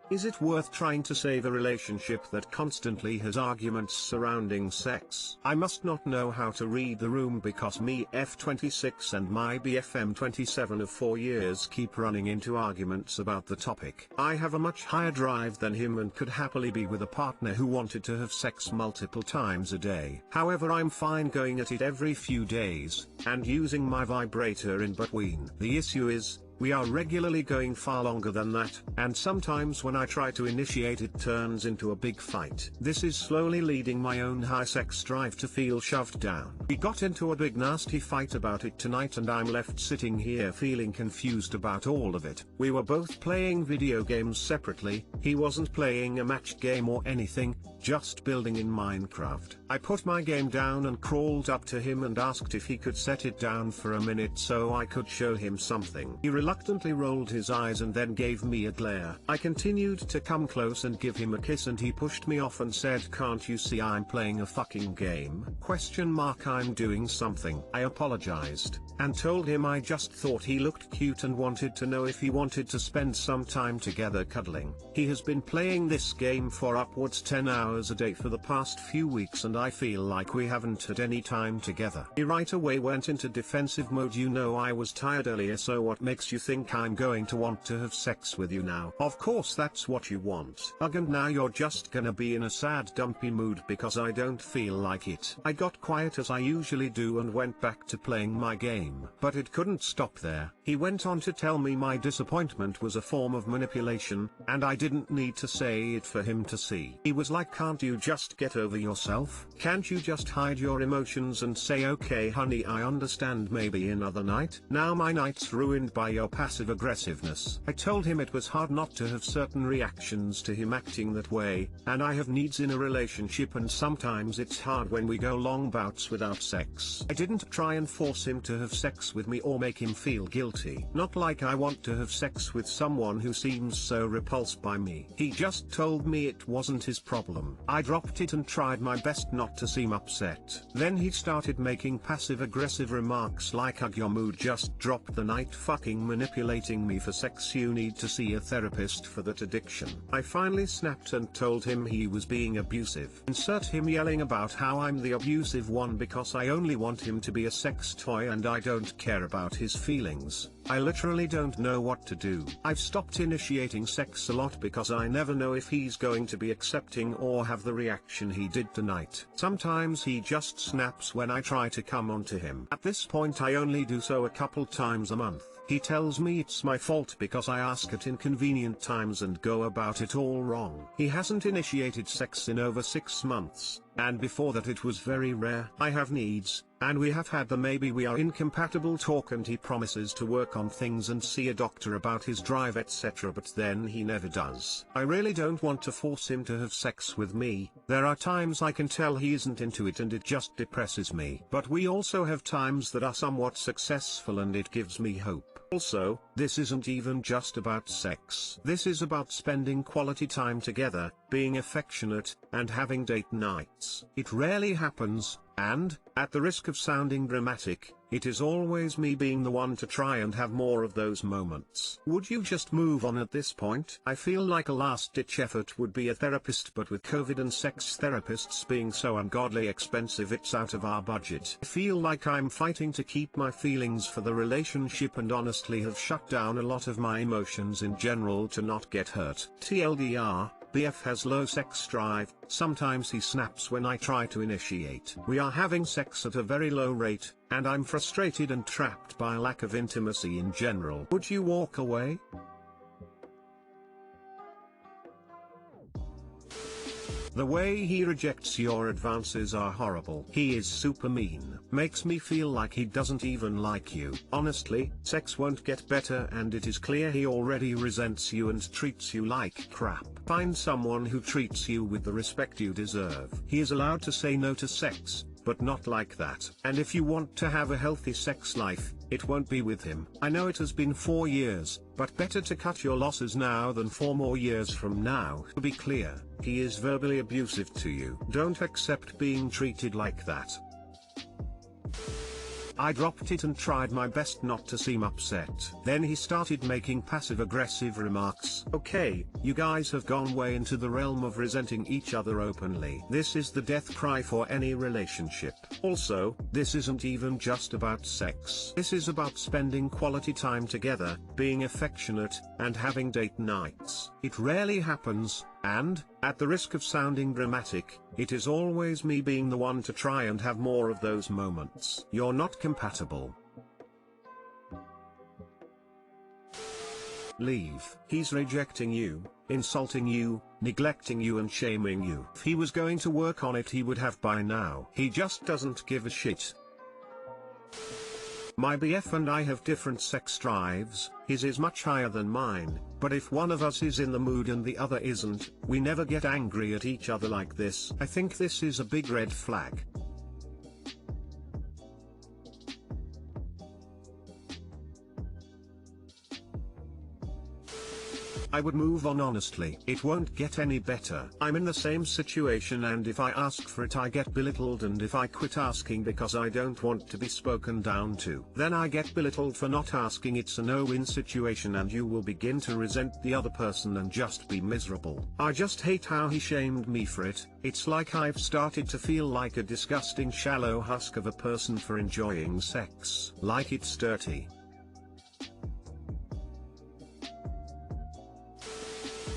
Is it worth trying to save a relationship that constantly has arguments surrounding sex? I must not know how to read the room because me F26 and my BFM 27 of 4 years keep running into arguments about the topic. I have a much higher drive than him and could happily be with a partner who wanted to have sex multiple times a day. However, I'm fine going at it every few days, and using my vibrator in between. The issue is, we are regularly going far longer than that, and sometimes when I try to initiate it turns into a big fight. This is slowly leading my own high sex drive to feel shoved down. We got into a big nasty fight about it tonight and I'm left sitting here feeling confused about all of it. We were both playing video games separately, he wasn't playing a match game or anything, just building in Minecraft. I put my game down and crawled up to him and asked if he could set it down for a minute so I could show him something. He reluctantly rolled his eyes and then gave me a glare. I continued to come close and give him a kiss and he pushed me off and said, "Can't you see I'm playing a fucking game? I'm doing something." I apologized, and told him I just thought he looked cute and wanted to know if he wanted to spend some time together cuddling. He has been playing this game for upwards 10 hours a day for the past few weeks and I feel like we haven't had any time together. He right away went into defensive mode. "You know I was tired earlier, so what makes you think I'm going to want to have sex with you now? Of course that's what you want. Ugh, and now you're just gonna be in a sad dumpy mood because I don't feel like it." I got quiet as I usually do and went back to playing my game. But it couldn't stop there. He went on to tell me my disappointment was a form of manipulation, and I didn't need to say it for him to see. He was like, "Can't you just get over yourself? Can't you just hide your emotions and say, okay honey, I understand, maybe another night? Now my night's ruined by your passive aggressiveness." I told him it was hard not to have certain reactions to him acting that way, and I have needs in a relationship and sometimes it's hard when we go long bouts without sex. I didn't try and force him to have sex with me or make him feel guilty. Not like I want to have sex with someone who seems so repulsed by me. He just told me it wasn't his problem. I dropped it and tried my best not to seem upset. Then he started making passive aggressive remarks like, "Ugh, your mood just dropped the night, fucking manipulating me for sex, you need to see a therapist for that addiction." I finally snapped and told him he was being abusive. Insert him yelling about how I'm the abusive one because I only want him to be a sex toy and I don't care about his feelings. I literally don't know what to do. I've stopped initiating sex a lot because I never know if he's going to be accepting or have the reaction he did tonight. Sometimes he just snaps when I try to come onto him. At this point I only do so a couple times a month. He tells me it's my fault because I ask at inconvenient times and go about it all wrong. He hasn't initiated sex in over 6 months, and before that it was very rare. I have needs, and we have had the maybe we are incompatible talk, and he promises to work on things and see a doctor about his drive etc, but then he never does. I really don't want to force him to have sex with me. There are times I can tell he isn't into it and it just depresses me. But we also have times that are somewhat successful and it gives me hope. Also, this isn't even just about sex. This is about spending quality time together, being affectionate, and having date nights. It rarely happens, and, at the risk of sounding dramatic, it is always me being the one to try and have more of those moments. Would you just move on at this point? I feel like a last-ditch effort would be a therapist, but with COVID and sex therapists being so ungodly expensive it's out of our budget. I feel like I'm fighting to keep my feelings for the relationship and honestly have shut down a lot of my emotions in general to not get hurt. TLDR, BF has low sex drive, sometimes he snaps when I try to initiate. We are having sex at a very low rate, and I'm frustrated and trapped by lack of intimacy in general. Would you walk away? The way he rejects your advances are horrible. He is super mean. Makes me feel like he doesn't even like you. Honestly, sex won't get better and it is clear he already resents you and treats you like crap. Find someone who treats you with the respect you deserve. He is allowed to say no to sex, but not like that. And if you want to have a healthy sex life, it won't be with him. I know it has been 4 years, but better to cut your losses now than 4 more years from now. To be clear, he is verbally abusive to you. Don't accept being treated like that. I dropped it and tried my best not to seem upset. Then he started making passive-aggressive remarks. "Okay, You guys have gone way into the realm of resenting each other openly. This is the death cry for any relationship. Also, this isn't even just about sex. This is about spending quality time together, being affectionate, and having date nights. It rarely happens, and, at the risk of sounding dramatic, it is always me being the one to try and have more of those moments. You're not compatible. Leave. He's rejecting you, insulting you, neglecting you and shaming you. If he was going to work on it, he would have by now. He just doesn't give a shit. My BF and I have different sex drives. His is much higher than mine, but if one of us is in the mood and the other isn't, we never get angry at each other like this. I think this is a big red flag. I would move on honestly. It won't get any better. I'm in the same situation, and if I ask for it I get belittled, and if I quit asking because I don't want to be spoken down to, then I get belittled for not asking. It's a no-win situation and you will begin to resent the other person and just be miserable. I just hate how he shamed me for it. It's like I've started to feel like a disgusting shallow husk of a person for enjoying sex. Like it's dirty.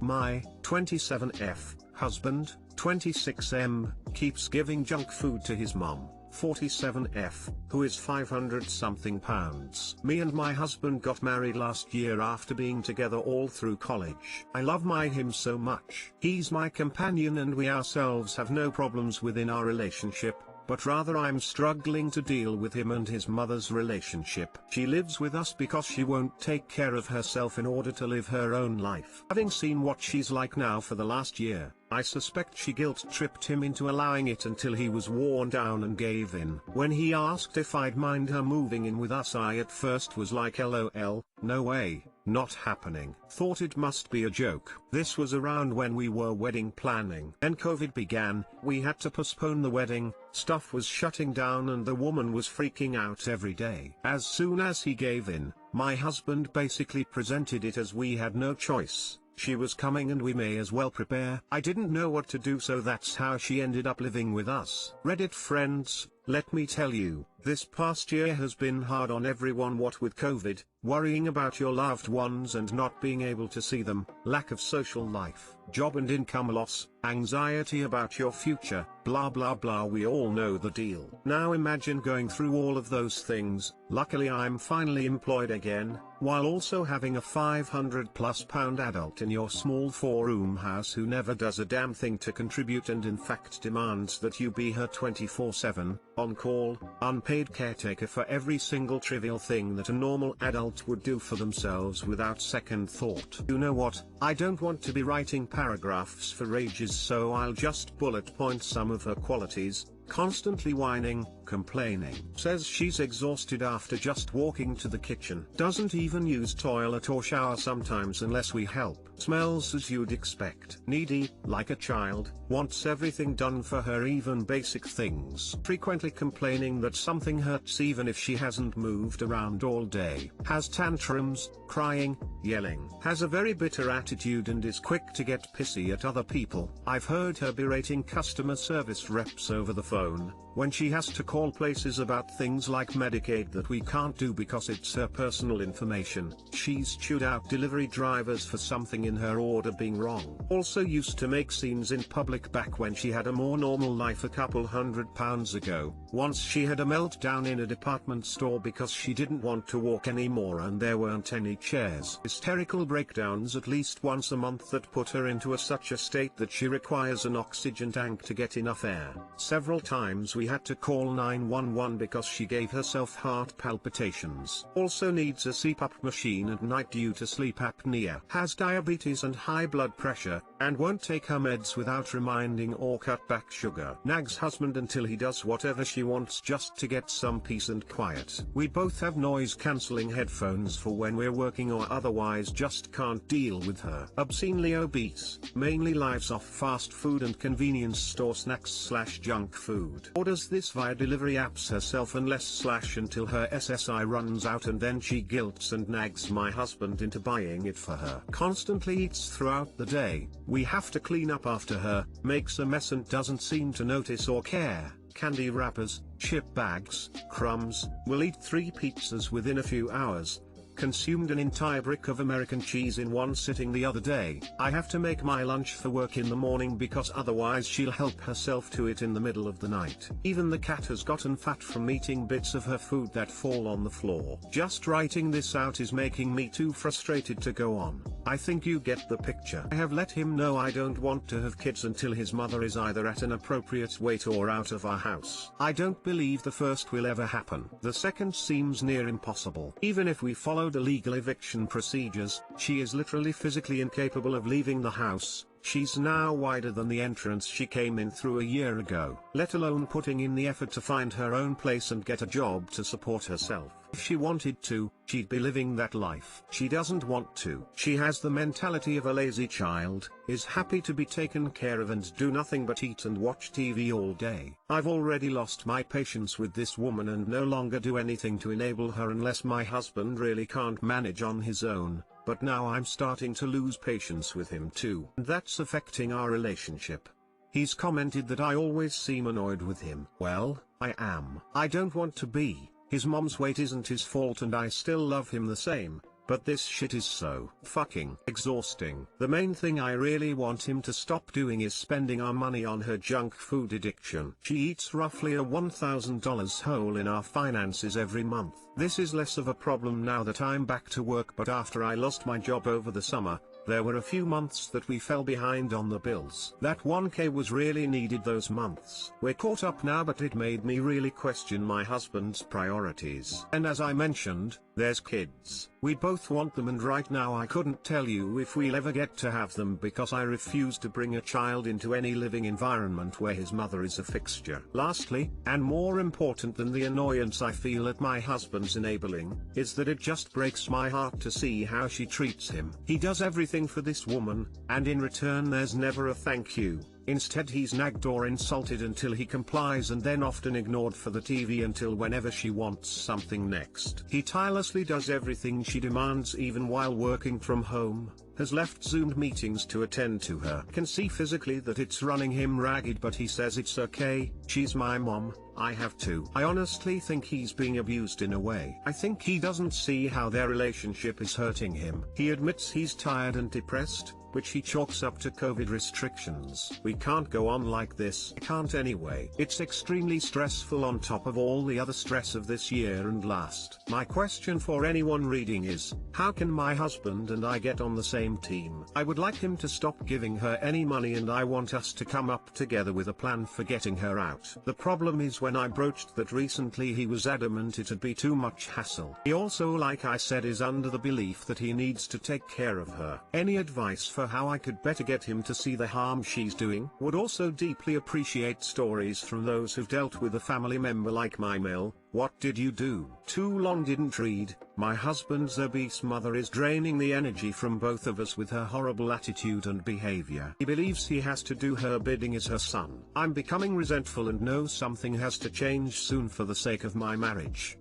My 27F husband, 26M, keeps giving junk food to his mom, 47F, who is 500-something pounds. Me and my husband got married last year after being together all through college. I love him so much. He's my companion and we ourselves have no problems within our relationship, but rather I'm struggling to deal with him and his mother's relationship. She lives with us because she won't take care of herself in order to live her own life. Having seen what she's like now for the last year, I suspect she guilt-tripped him into allowing it until he was worn down and gave in. When he asked if I'd mind her moving in with us, I at first was like LOL, no way, not happening. Thought it must be a joke. This was around when we were wedding planning. Then COVID began, we had to postpone the wedding, stuff was shutting down and the woman was freaking out every day. As soon as he gave in, my husband basically presented it as we had no choice. She was coming and we may as well prepare. I didn't know what to do, so that's how she ended up living with us. Reddit friends, let me tell you, this past year has been hard on everyone. What with COVID, worrying about your loved ones and not being able to see them, lack of social life, job and income loss, anxiety about your future, blah blah blah, we all know the deal. Now imagine going through all of those things. Luckily I'm finally employed again, while also having a £500+ adult in your small 4-room house who never does a damn thing to contribute and in fact demands that you be her 24/7, on-call, unpaid caretaker for every single trivial thing that a normal adult would do for themselves without second thought. You know what, I don't want to be writing paragraphs for ages, so I'll just bullet point some of her qualities. Constantly whining, complaining. Says she's exhausted after just walking to the kitchen. Doesn't even use toilet or shower sometimes unless we help. Smells as you'd expect. Needy, like a child. Wants everything done for her, even basic things. Frequently complaining that something hurts even if she hasn't moved around all day. Has tantrums, crying, yelling. Has a very bitter attitude and is quick to get pissy at other people. I've heard her berating customer service reps over the phone, when she has to call places about things like Medicaid that we can't do because it's her personal information. She's chewed out delivery drivers for something in her order being wrong. Also used to make scenes in public back when she had a more normal life a couple £100 ago. Once she had a meltdown in a department store because she didn't want to walk anymore and there weren't any chairs. Hysterical breakdowns at least once a month that put her into such a state that she requires an oxygen tank to get enough air. Several times we had to call 911 because she gave herself heart palpitations. Also needs a CPAP machine at night due to sleep apnea. Has diabetes and high blood pressure, and won't take her meds without reminding or cut back sugar. Nags husband until he does whatever she wants just to get some peace and quiet. We both have noise cancelling headphones for when we're working or otherwise just can't deal with her. Obscenely obese, mainly lives off fast food and convenience store snacks/junk food. Orders this via delivery apps herself until her SSI runs out, and then she guilts and nags my husband into buying it for her. Constantly eats throughout the day, we have to clean up after her, makes a mess and doesn't seem to notice or care. Candy wrappers, chip bags, crumbs, will eat 3 pizzas within a few hours. Consumed an entire brick of American cheese in one sitting the other day. I have to make my lunch for work in the morning because otherwise she'll help herself to it in the middle of the night. Even the cat has gotten fat from eating bits of her food that fall on the floor. Just writing this out is making me too frustrated to go on. I think you get the picture. I have let him know I don't want to have kids until his mother is either at an appropriate weight or out of our house. I don't believe the first will ever happen. The second seems near impossible. Even if we follow the legal eviction procedures, she is literally physically incapable of leaving the house. She's now wider than the entrance she came in through a year ago, let alone putting in the effort to find her own place and get a job to support herself. If she wanted to, she'd be living that life. She doesn't want to. She has the mentality of a lazy child, is happy to be taken care of and do nothing but eat and watch TV all day. I've already lost my patience with this woman and no longer do anything to enable her unless my husband really can't manage on his own. But now I'm starting to lose patience with him too. And that's affecting our relationship. He's commented that I always seem annoyed with him. Well, I am. I don't want to be. His mom's weight isn't his fault and I still love him the same. But this shit is so fucking exhausting. The main thing I really want him to stop doing is spending our money on her junk food addiction. She eats roughly a $1,000 hole in our finances every month. This is less of a problem now that I'm back to work, but after I lost my job over the summer, there were a few months that we fell behind on the bills. That 1K was really needed those months. We're caught up now, but it made me really question my husband's priorities. And as I mentioned, there's kids. We both want them, and right now I couldn't tell you if we'll ever get to have them because I refuse to bring a child into any living environment where his mother is a fixture. Lastly, and more important than the annoyance I feel at my husband's enabling, is that it just breaks my heart to see how she treats him. He does everything for this woman, and in return there's never a thank you. Instead he's nagged or insulted until he complies and then often ignored for the TV until whenever she wants something next. He tirelessly does everything she demands even while working from home, has left Zoomed meetings to attend to her. Can see physically that it's running him ragged, but he says it's okay, she's my mom, I have to. I honestly think he's being abused in a way. I think he doesn't see how their relationship is hurting him. He admits he's tired and depressed, which he chalks up to COVID restrictions. We can't go on like this. Can't anyway. It's extremely stressful on top of all the other stress of this year and last. My question for anyone reading is, how can my husband and I get on the same team? I would like him to stop giving her any money and I want us to come up together with a plan for getting her out. The problem is when I broached that recently he was adamant it'd be too much hassle. He also, like I said, is under the belief that he needs to take care of her. Any advice for how I could better get him to see the harm she's doing? Would also deeply appreciate stories from those who've dealt with a family member like my Mel. What did you do? Too long didn't read. My husband's obese mother is draining the energy from both of us with her horrible attitude and behavior. He believes he has to do her bidding as her son. I'm becoming resentful and know something has to change soon for the sake of my marriage.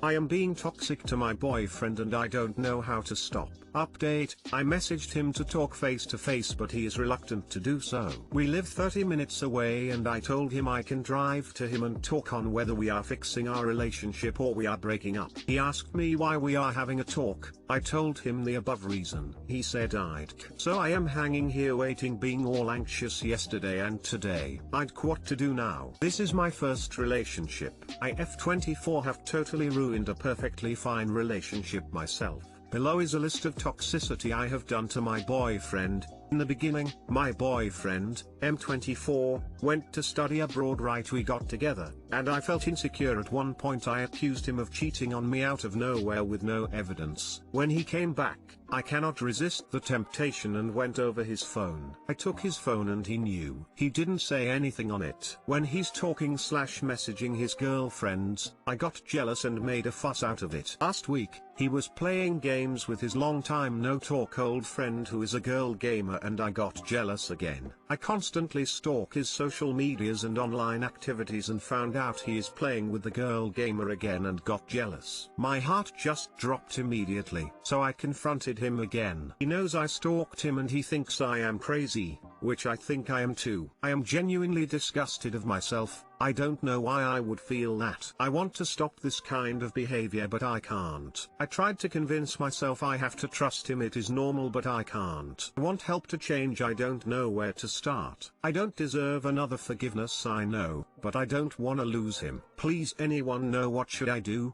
I am being toxic to my boyfriend and I don't know how to stop. Update, I messaged him to talk face to face but he is reluctant to do so. We live 30 minutes away and I told him I can drive to him and talk on whether we are fixing our relationship or we are breaking up. He asked me why we are having a talk. I told him the above reason. He said I'd. So I am hanging here waiting, being all anxious yesterday and today. I'd what to do now. This is my first relationship. I F24 have totally ruined a perfectly fine relationship myself. Below is a list of toxicity I have done to my boyfriend. In the beginning, my boyfriend, M24, went to study abroad right we got together, and I felt insecure at one point. I accused him of cheating on me out of nowhere with no evidence. When he came back, I cannot resist the temptation and went over his phone. I took his phone and he knew. He didn't say anything on it. When he's talking / messaging his girlfriends, I got jealous and made a fuss out of it. Last week, he was playing games with his long-time no-talk old friend who is a girl gamer, and I got jealous again. I constantly stalk his social medias and online activities and found out he is playing with the girl gamer again and got jealous. My heart just dropped immediately, so I confronted him again. He knows I stalked him and he thinks I am crazy, which I think I am too. I am genuinely disgusted of myself. I don't know why I would feel that. I want to stop this kind of behavior, but I can't. I tried to convince myself I have to trust him, it is normal, but I can't. I want help to change. I don't know where to start. I don't deserve another forgiveness, I know, but I don't want to lose him. Please, anyone know what should I do?